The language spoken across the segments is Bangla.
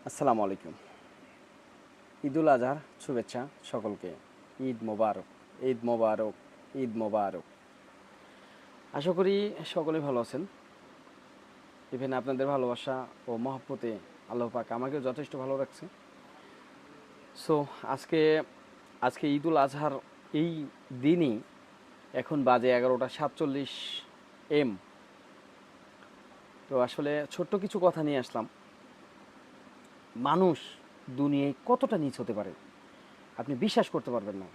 আসসালামু আলাইকুম। ঈদুল আজহার শুভেচ্ছা সকলকে। ঈদ মোবারক, ঈদ মোবারক, ঈদ মোবারক। আশা করি সকলেই ভালো আছেন। ইভেন আপনাদের ভালোবাসা ও মহব্বতে আল্লাহ পাক আমাকেও যথেষ্ট ভালো রাখছে। সো আজকে আজকে ঈদুল আজহার এই দিনই এখন বাজে 11:47 AM। তো আসলে ছোট্ট কিছু কথা নিয়ে আসলাম। মানুষ দুনিয়ায় কতটা নীচ হতে পারে আপনি বিশ্বাস করতে পারবেন না।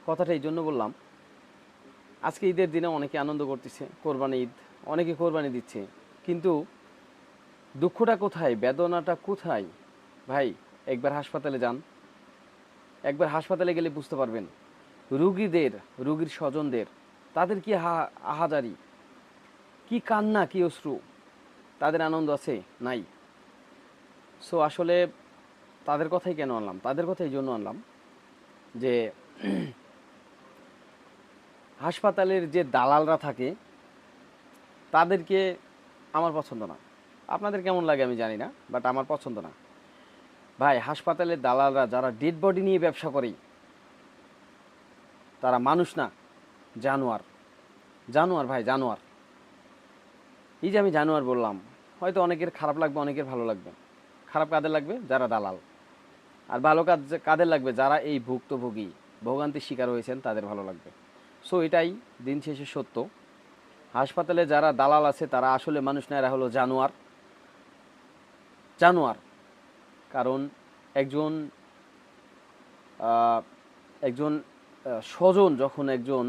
কথাটা এই জন্য বললাম, আজকে ঈদের দিনে অনেকে আনন্দ করতেছে, কোরবানি ঈদ, অনেকে কোরবানি দিচ্ছে, কিন্তু দুঃখটা কোথায়, বেদনাটা কোথায়? ভাই, একবার হাসপাতালে যান, একবার হাসপাতালে গেলে বুঝতে পারবেন রুগীদের, রুগীর স্বজনদের, তাদের কি আহাজারি, কি কান্না, কি অশ্রু। তাদের আনন্দ আছে? নাই। সো আসলে তাদের কথাই কেন আনলাম, তাদের কথা এই জন্য আনলাম যে হাসপাতালের যে দালালরা থাকে তাদেরকে আমার পছন্দ না। আপনাদের কেমন লাগে আমি জানি না, বাট আমার পছন্দ না। ভাই, হাসপাতালের দালালরা যারা ডেড বডি নিয়ে ব্যবসা করে, তারা মানুষ না, জানোয়ার। জানোয়ার ভাই, জানোয়ার। এই যে আমি জানোয়ার বললাম, হয়তো অনেকের খারাপ লাগবে, অনেকের ভালো লাগবে। খারাপ কাদের লাগবে? যারা দালাল। আর ভালো কাজ কাদের লাগবে? যারা এই ভুক্তভোগী, ভোগান্তির শিকার হয়েছেন, তাদের ভালো লাগবে। সো এটাই দিন শেষে সত্য। হাসপাতালে যারা দালাল আছে তারা আসলে মানুষ না, এরা হলো জানোয়ার। জানোয়ার। কারণ একজন একজন স্বজন যখন একজন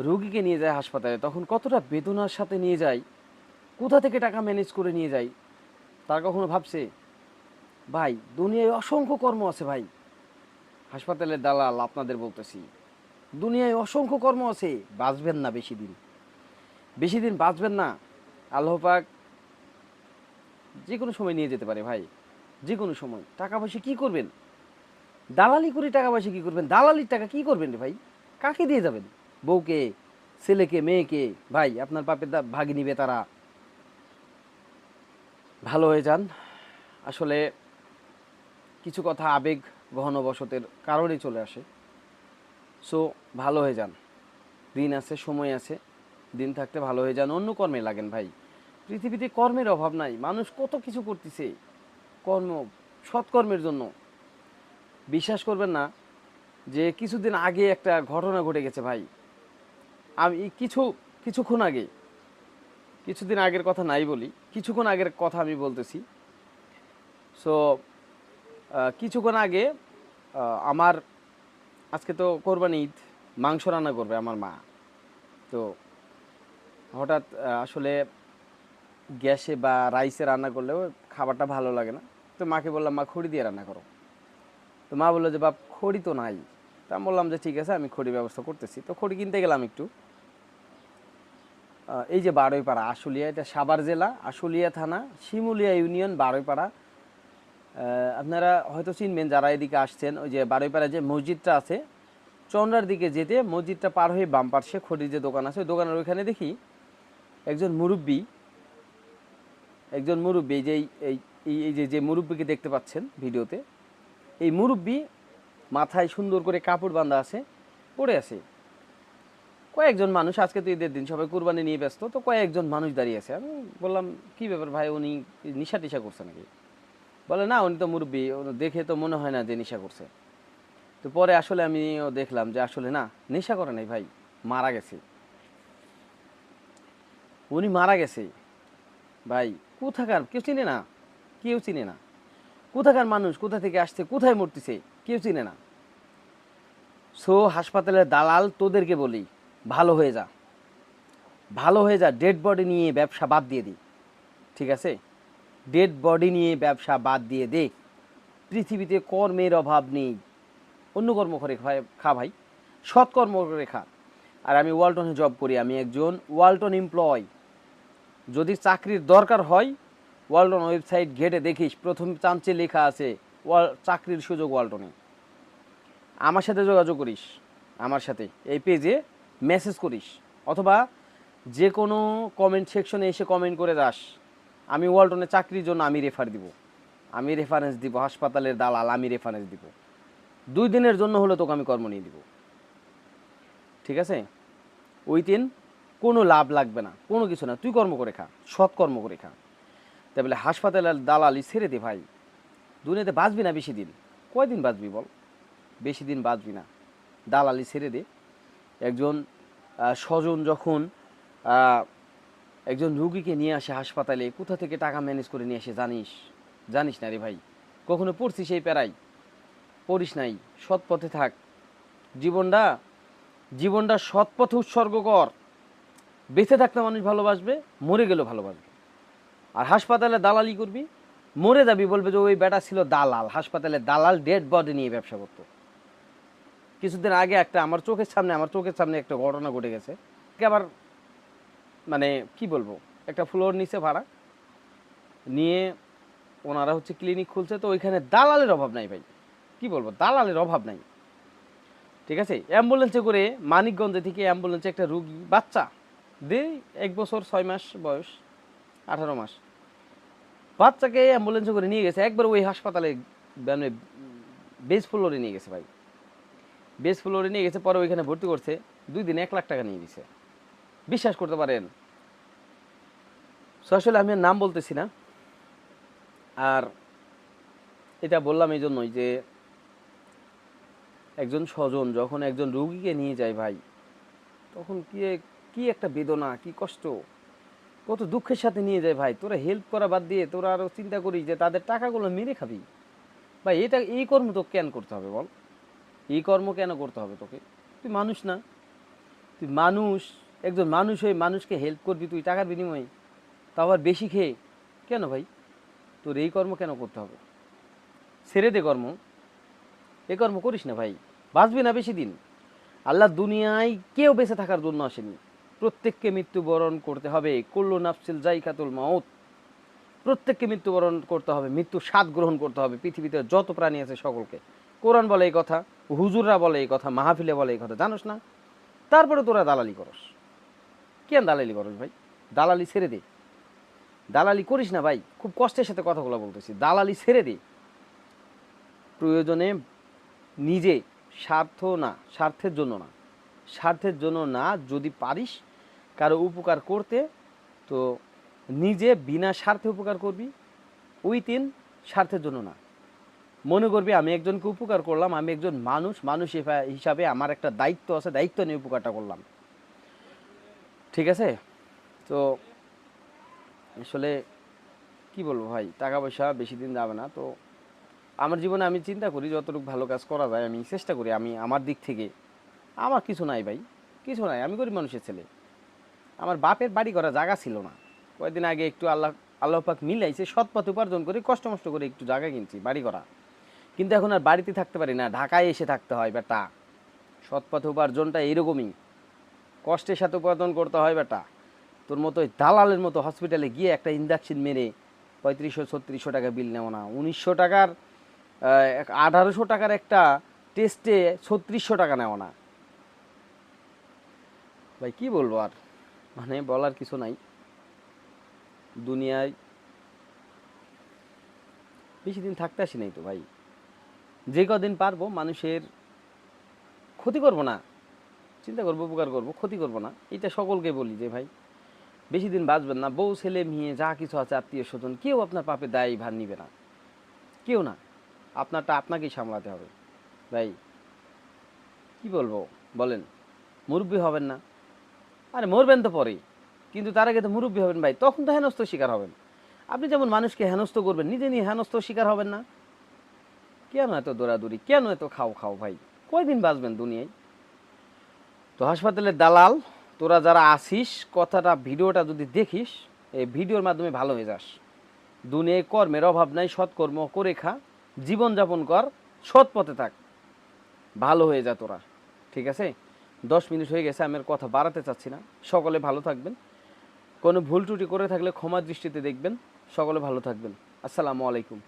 রোগীকে নিয়ে যায় হাসপাতালে, তখন কতটা বেদনার সাথে নিয়ে যায়, কোথা থেকে টাকা ম্যানেজ করে নিয়ে যায়, তার কখনো ভাবছে? ভাই, দুনিয়ায় অসংখ্য কর্ম আছে ভাই। হাসপাতালের দালাল আপনাদের বলতেছি, দুনিয়ায় অসংখ্য কর্ম আছে। বাঁচবেন না বেশি দিন, বেশি দিন বাঁচবেন না। আল্লাহ পাক যে কোনো সময় নিয়ে যেতে পারে ভাই, যে কোনো সময়। টাকা পয়সা কী করবেন? দালালি করে টাকা পয়সা কী করবেন? দালালির টাকা কী করবেন রে ভাই? কাকে দিয়ে যাবেন? বউকে, ছেলেকে, মেয়েকে? ভাই, আপনার পাপের ভাগি নিবে তারা। ভালো হয়ে যান। আসলে কিছু কথা আবেগ গহনবশতের কারণেই চলে আসে। সো ভালো হয়ে যান। দিন আছে, সময় আছে, দিন থাকতে ভালো হয়ে যান, অন্য কর্মে লাগেন ভাই। পৃথিবীতে কর্মের অভাব নাই, মানুষ কত কিছু করতেছে কর্ম, সৎকর্মের জন্য। বিশ্বাস করবেন না যে কিছুদিন আগে একটা ঘটনা ঘটে গেছে ভাই। আমি কিছুক্ষণ আগে, কিছুদিন আগের কথা নাই বলি, কিছুক্ষণ আগের কথা আমি বলতেছি। সো কিছুক্ষণ আগে আমার, আজকে তো কোরবানি ঈদ, মাংস রান্না করবে আমার মা। তো হঠাৎ আসলে গ্যাসে বা রাইসে রান্না করলেও খাবারটা ভালো লাগে না। তো মাকে বললাম, মা খড়ি দিয়ে রান্না করো। তো মা বললো যে, বাপ খড়ি তো নাই। তা আমি বললাম যে ঠিক আছে, আমি খড়ি ব্যবস্থা করতেছি। তো খড়ি কিনতে গেলাম একটু। এই যে বারৈপাড়া, আশুলিয়া, এটা সাভার জেলা, আশুলিয়া থানা, শিমুলিয়া ইউনিয়ন, বারৈপাড়া। আপনারা হয়তো চিনবেন যারা এদিকে আসছেন। ওই যে বারৈপাড়া যে মসজিদটা আছে, চন্দ্রার দিকে যেতে মসজিদটা পার হয়ে বাম পাশে খড়ির যে দোকান আছে, ওই দোকানের ওইখানে দেখি একজন মুরব্বী, একজন মুরব্বী, যে এই এই যে যে মুরব্বীকে দেখতে পাচ্ছেন ভিডিওতে, এই মুরব্বী মাথায় সুন্দর করে কাপড় বাঁধা আছে, পড়ে আছে। কয়েকজন মানুষ, আজকে তো ঈদের দিন, সবাই কুরবানি নিয়ে ব্যস্ত, তো কয়েকজন মানুষ দাঁড়িয়ে আছে। আমি বললাম, কি ব্যাপার ভাই, উনি নিশা টিশা করছে নাকি? বলে না, উনি তো মুরব্বী, দেখে তো মনে হয় না যে নেশা করছে। তো পরে আসলে আমিও দেখলাম যে আসলে না, নেশা করে নাই ভাই, মারা গেছে। উনি মারা গেছে ভাই। কোথাকার কেউ চিনে না, কেউ চিনে না। কোথাকার মানুষ, কোথা থেকে আসছে, কোথায় মরতেছে, কেউ চিনে না। সো হাসপাতালের দালাল তোদেরকে বলি, ভালো হয়ে যা, ভালো হয়ে যা। ডেড বডি নিয়ে ব্যবসা বাদ দিয়ে দিই, ঠিক আছে? ডেড বডি নিয়ে ব্যবসা বাদ দিয়ে দে। পৃথিবীতে কর্মের অভাব নেই, অন্য কর্ম করে খা ভাই, সৎকর্ম করে খা। আর আমি ওয়ালটনে জব করি, আমি একজন ওয়ালটন এমপ্লয়। যদি চাকরির দরকার হয়, ওয়ালটন ওয়েবসাইট ঘেটে দেখিস, প্রথম চান্সে লেখা আছে চাকরির সুযোগ ওয়ালটনে। আমার সাথে যোগাযোগ করিস, আমার সাথে এই পেজে মেসেজ করিস, অথবা যে কোনো কমেন্ট সেকশনে এসে কমেন্ট করে যাস, আমি ওয়ালটনে চাকরির জন্য আমি রেফার দিব। আমি রেফারেন্স দিব, হাসপাতালের দালাল আমি রেফারেন্স দিব, 2 দিনের জন্য হলে তোকে আমি কর্ম নিয়ে দিব, ঠিক আছে? ওই দিন কোনো লাভ লাগবে না, কোনো কিছু না, তুই কর্ম করে খা, সৎ কর্ম করে খা। তাই বলে হাসপাতালের দালালি ছেড়ে দে ভাই, দুনিয়াতে বাঁচবি না বেশি দিন, কয়দিন বাঁচবি বল, বেশি দিন বাঁচবি না, দালালি ছেড়ে দে। একজন স্বজন যখন একজন রুগীকে নিয়ে আসে হাসপাতালে, কোথা থেকে টাকা ম্যানেজ করে নিয়ে আসে জানিস না রে ভাই? কখনো পড়ছিস এই প্যারাই? পড়িস নাই। সৎ পথে থাক, জীবনটা সৎ পথে উৎসর্গ কর। বেঁচে থাকতে মানুষ ভালোবাসবে, মরে গেলেও ভালোবাসবে। আর হাসপাতালে দালালি করবি, মরে যাবি বলবে যে ওই বেটা ছিল দালাল, হাসপাতালে দালাল, ডেড বডি নিয়ে ব্যবসা করতো। কিছুদিন আগে আমার চোখের সামনে একটা ঘটনা ঘটে গেছে। আবার মানে কি বলবো, একটা ফ্লোর নিচে ভাড়া নিয়ে ওনারা হচ্ছে ক্লিনিক খুলছে, তো ওইখানে দালালের অভাব নাই ভাই, কি বলবো, দালালের অভাব নাই, ঠিক আছে? অ্যাম্বুলেন্সে করে মানিকগঞ্জে থেকে অ্যাম্বুলেন্সে একটা রুগী বাচ্চা দে, 1 বছর 6 মাস বয়স, 18 মাস, বাচ্চাকে অ্যাম্বুলেন্সে করে নিয়ে গেছে একবার ওই হাসপাতালে, মানে বেস ফ্লোরে নিয়ে গেছে ভাই, বেস ফ্লোরে নিয়ে গেছে, পরে ওইখানে ভর্তি করছে, 2 দিনে 1 লাখ টাকা নিয়ে দিছে, বিশ্বাস করতে পারেন? আসলে আমি নাম বলতেছি না, আর এটা বললাম এই জন্যই যে একজন স্বজন যখন একজন রোগীকে নিয়ে যায় ভাই, তখন কি একটা বেদনা, কি কষ্ট, কত দুঃখের সাথে নিয়ে যায় ভাই। তোরা হেল্প করা বাদ দিয়ে তোরা আরও চিন্তা করিস যে তাদের টাকাগুলো মেরে খাবি ভাই। এই কর্ম তো কেন করতে হবে বল? এই কর্ম কেন করতে হবে তোকে? তুই মানুষ না? তুই মানুষ, একজন মানুষ হয়ে মানুষকে হেল্প করবি তুই টাকার বিনিময়ে, তাও আবার বেশি খেয়ে, কেন ভাই? তোর এই কর্ম কেন করতে হবে? ছেড়ে দে কর্ম, এই কর্ম করিস না ভাই, বাঁচবি না বেশি দিন। আল্লাহ দুনিয়ায় কেউ বেঁচে থাকার জন্য আসেনি, প্রত্যেককে মৃত্যুবরণ করতে হবে। কুল্লু নাফসিল যায়কাতুল মাউত, প্রত্যেককে মৃত্যুবরণ করতে হবে, মৃত্যুর স্বাদ গ্রহণ করতে হবে। পৃথিবীতে যত প্রাণী আছে সকলকে, কোরআন বলে এই কথা, হুজুররা বলে এই কথা, মাহফিলে বলে এই কথা, জানোস না? তারপরে তোরা দালালি করস। কেন দালালি করস ভাই? দালালি ছেড়ে দে, দালালি করিস না ভাই, খুব কষ্টের সাথে কথাগুলো বলতেছি, দালালি ছেড়ে দে। প্রয়োজনে নিজে, স্বার্থের জন্য না, যদি পারিস কারো উপকার করতে, তো নিজে বিনা স্বার্থে উপকার করবি, ওই দিন স্বার্থের জন্য না। মনে করবি আমি একজনকে উপকার করলাম, আমি একজন মানুষ হিসাবে আমার একটা দায়িত্ব আছে, দায়িত্ব নিয়ে উপকারটা করলাম, ঠিক আছে? তো আসলে কি বলবো ভাই, টাকা পয়সা বেশি দিন যাবে না। তো আমার জীবনে আমি চিন্তা করি যতটুকু ভালো কাজ করা যায় আমি চেষ্টা করি, আমি আমার দিক থেকে। আমার কিছু নাই ভাই, কিছু নাই, আমি গরিব মানুষের ছেলে। আমার বাপের বাড়ি করা জায়গা ছিল না, কয়েকদিন আগে একটু আল্লাহ পাক মিলাইছে, সৎ পথে উপার্জন করে কষ্ট মষ্ট করে একটু জায়গা কিনছি বাড়ি করা। কিন্তু এখন আর বাড়িতে থাকতে পারি না, ঢাকায় এসে থাকতে হয় বেটা। সৎ পথে উপার্জনটা এইরকমই, কষ্টের সাথে উপার্জন করতে হয় বেটা। তোর মতো দালালের মতো হসপিটালে গিয়ে একটা ইঞ্জেকশন মেরে 3500-3600 টাকা বিল নেওয়া না, 1900 টাকার 1800 টাকার একটা টেস্টে 3600 টাকা নেওয়া না ভাই। কি বলবো আর, মানে বলার কিছু নাই। দুনিয়ায় বেশি দিন থাকতে আসি নাই তো ভাই, যে কদিন পারবো মানুষের ক্ষতি করব না, চিন্তা করবো, উপকার করবো, ক্ষতি করব না। এটা সকলকে বলি যে ভাই বেশি দিন বাঁচবেন না, বউ ছেলে মেয়ে যা কিছু আছে আত্মীয় স্বজন, কেউ আপনার পাপে দায় ভার নিবে না, কেউ না। আপনারটা আপনাকেই সামলাতে হবে ভাই। কি বলবো বলেন? মুরব্বী হবেন না, আরে মরবেন তো পরে, কিন্তু তার আগে তো মুরব্বী হবেন ভাই, তখন তো হেনস্থ শিকার হবেন। আপনি যেমন মানুষকে হেনস্থ করবেন, নিজে নিয়ে হেনস্থ শিকার হবেন না। কেন এত দৌড়াদৌড়ি, কেন এত খাও ভাই? কয়দিন বাঁচবেন দুনিয়ায়? তো হাসপাতালের দালাল তোরা যারা আসিস, ভিডিওটা যদি দেখিস, এই ভিডিওর মাধ্যমে ভালো হয়ে যাস। দুনিয়ায় কর্মের অভাব নাই, সৎকর্ম করে খা, জীবনযাপন কর, সৎ পথে থাক, ভালো হয়ে যা তোরা, ঠিক আছে? 10 মিনিট হয়ে গেছে, আমি আর কথা বাড়াতে চাচ্ছি না। সকলে ভালো থাকবেন, কোনো ভুল ত্রুটি করে থাকলে ক্ষমা দৃষ্টিতে দেখবেন। সকলে ভালো থাকবেন। আসসালামু আলাইকুম।